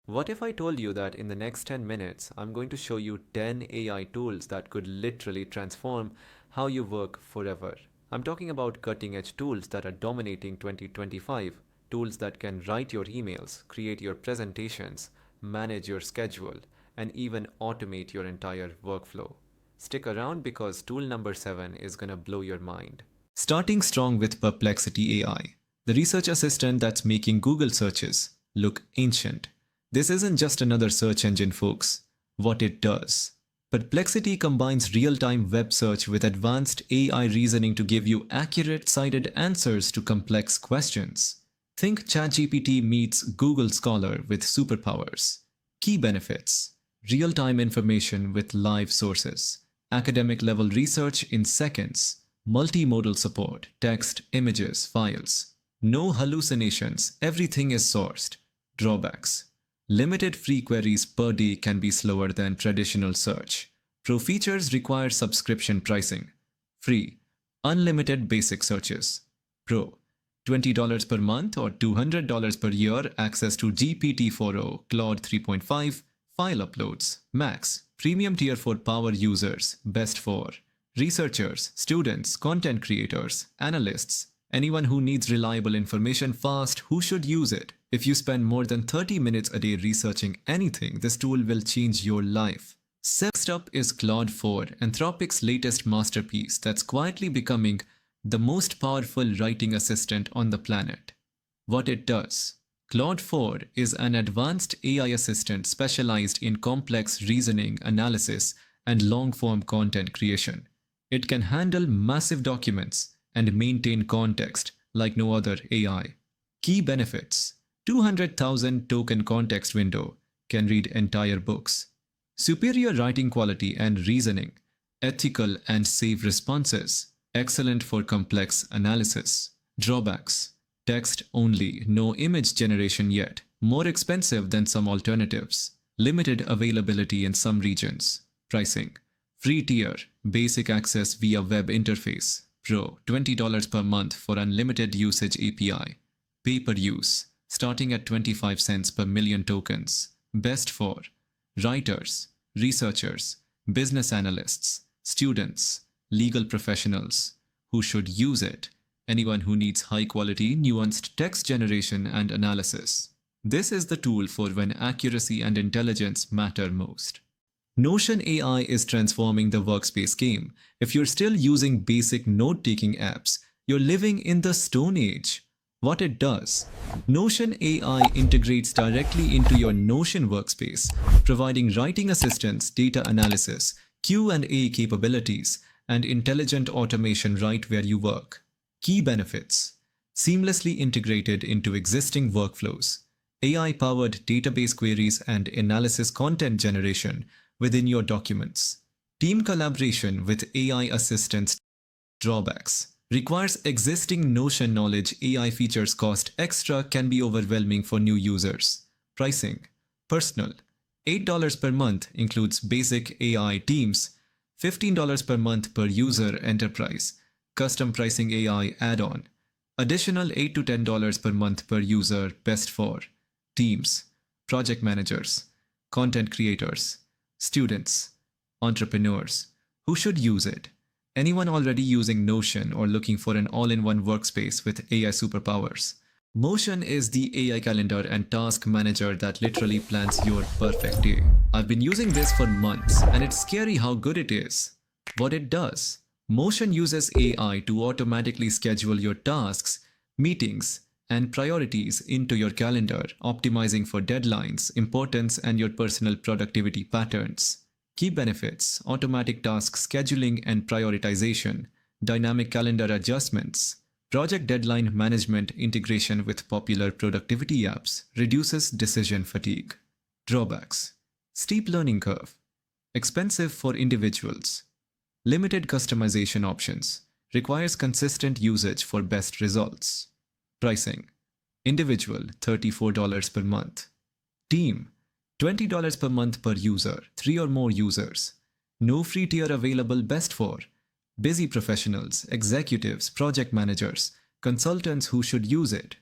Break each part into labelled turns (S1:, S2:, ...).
S1: What if I told you that in the next 10 minutes, I'm going to show you 10 AI tools that could literally transform how you work forever? I'm talking about cutting edge tools that are dominating 2025, tools that can write your emails, create your presentations, manage your schedule, and even automate your entire workflow. Stick around because tool number 7 is gonna blow your mind. Starting strong with Perplexity AI, the research assistant that's making Google searches look ancient. This isn't just another search engine, folks. What it does. Perplexity combines real-time web search with advanced AI reasoning to give you accurate, cited answers to complex questions. Think ChatGPT meets Google Scholar with superpowers. Key benefits: real-time information with live sources, academic level research in seconds, multimodal support, text, images, files. No hallucinations, everything is sourced. Drawbacks: limited free queries per day can be slower than traditional search. Pro features require subscription pricing. Free: unlimited basic searches. Pro: $20 per month or $200 per year, access to GPT-4o, Claude 3.5, file uploads. Max: premium tier for power users, best for researchers, students, content creators, analysts, anyone who needs reliable information fast. Who should use it? If you spend more than 30 minutes a day researching anything, this tool will change your life. Next up is Claude 4, Anthropic's latest masterpiece that's quietly becoming the most powerful writing assistant on the planet. What it does: Claude 4 is an advanced AI assistant specialized in complex reasoning, analysis, and long-form content creation. It can handle massive documents and maintain context like no other AI. Key benefits: 200,000 token context window, can read entire books. Superior writing quality and reasoning, ethical and safe responses, excellent for complex analysis. Drawbacks: text only, no image generation yet, more expensive than some alternatives. Limited availability in some regions. Pricing: free tier, basic access via web interface. Pro: $20 per month for unlimited usage API. Pay per use, starting at 25 cents per million tokens. Best for writers, researchers, business analysts, students, legal professionals. Who should use it? Anyone who needs high-quality, nuanced text generation and analysis. This is the tool for when accuracy and intelligence matter most. Notion AI is transforming the workspace game. If you're still using basic note-taking apps, you're living in the Stone Age. What it does: Notion AI integrates directly into your Notion workspace, providing writing assistance, data analysis, Q&A capabilities, and intelligent automation right where you work. Key benefits: seamlessly integrated into existing workflows, AI-powered database queries and analysis, content generation within your documents, team collaboration with AI assistants. Drawbacks: requires existing Notion knowledge, AI features cost extra, can be overwhelming for new users. Pricing: personal, $8 per month, includes basic AI teams, $15 per month per user enterprise, custom pricing AI add-on, additional $8 to $10 per month per user, best for teams, project managers, content creators, students, entrepreneurs. Who should use it? Anyone already using Notion or looking for an all-in-one workspace with AI superpowers. Motion is the AI calendar and task manager that literally plans your perfect day. I've been using this for months and it's scary how good it is. What it does: Motion uses AI to automatically schedule your tasks, meetings, and priorities into your calendar, optimizing for deadlines, importance, and your personal productivity patterns. Key benefits: automatic task scheduling and prioritization, dynamic calendar adjustments, project deadline management, integration with popular productivity apps, reduces decision fatigue. Drawbacks: steep learning curve, expensive for individuals, limited customization options, requires consistent usage for best results. Pricing: individual, $34 per month. Team, $20 per month per user, 3 or more users. No free tier available, best for busy professionals, executives, project managers, consultants. Who should use it?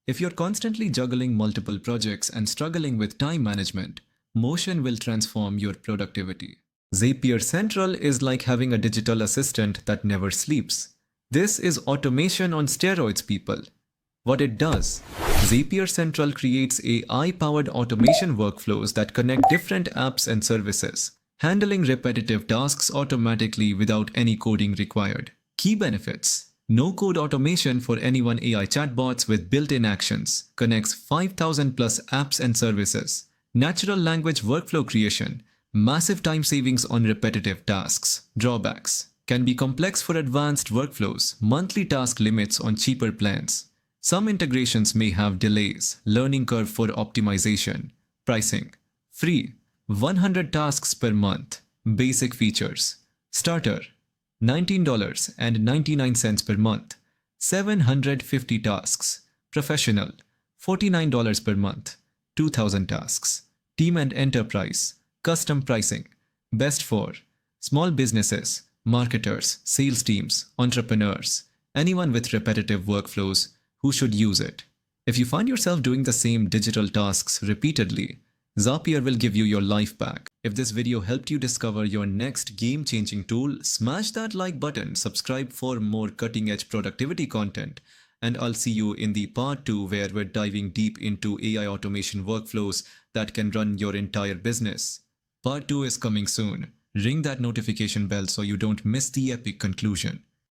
S1: If you're constantly juggling multiple projects and struggling with time management, Motion will transform your productivity. Zapier Central is like having a digital assistant that never sleeps. This is automation on steroids, people. What it does: Zapier Central creates AI-powered automation workflows that connect different apps and services, handling repetitive tasks automatically without any coding required. Key benefits: no-code automation for anyone AI chatbots with built-in actions, connects 5,000 plus apps and services, natural language workflow creation, massive time savings on repetitive tasks. Drawbacks: can be complex for advanced workflows, monthly task limits on cheaper plans. Some integrations may have delays, learning curve for optimization. Pricing: free, 100 tasks per month. Basic features: starter, $19.99 per month, 750 tasks. Professional, $49 per month, 2,000 tasks. Team and enterprise, custom pricing. Best for small businesses, marketers, sales teams, entrepreneurs, anyone with repetitive workflows who should use it. If you find yourself doing the same digital tasks repeatedly, Zapier will give you your life back. If this video helped you discover your next game-changing tool, smash that like button, subscribe for more cutting-edge productivity content, and I'll see you in the part 2 where we're diving deep into AI automation workflows that can run your entire business. Part 2 is coming soon. Ring that notification bell so you don't miss the epic conclusion.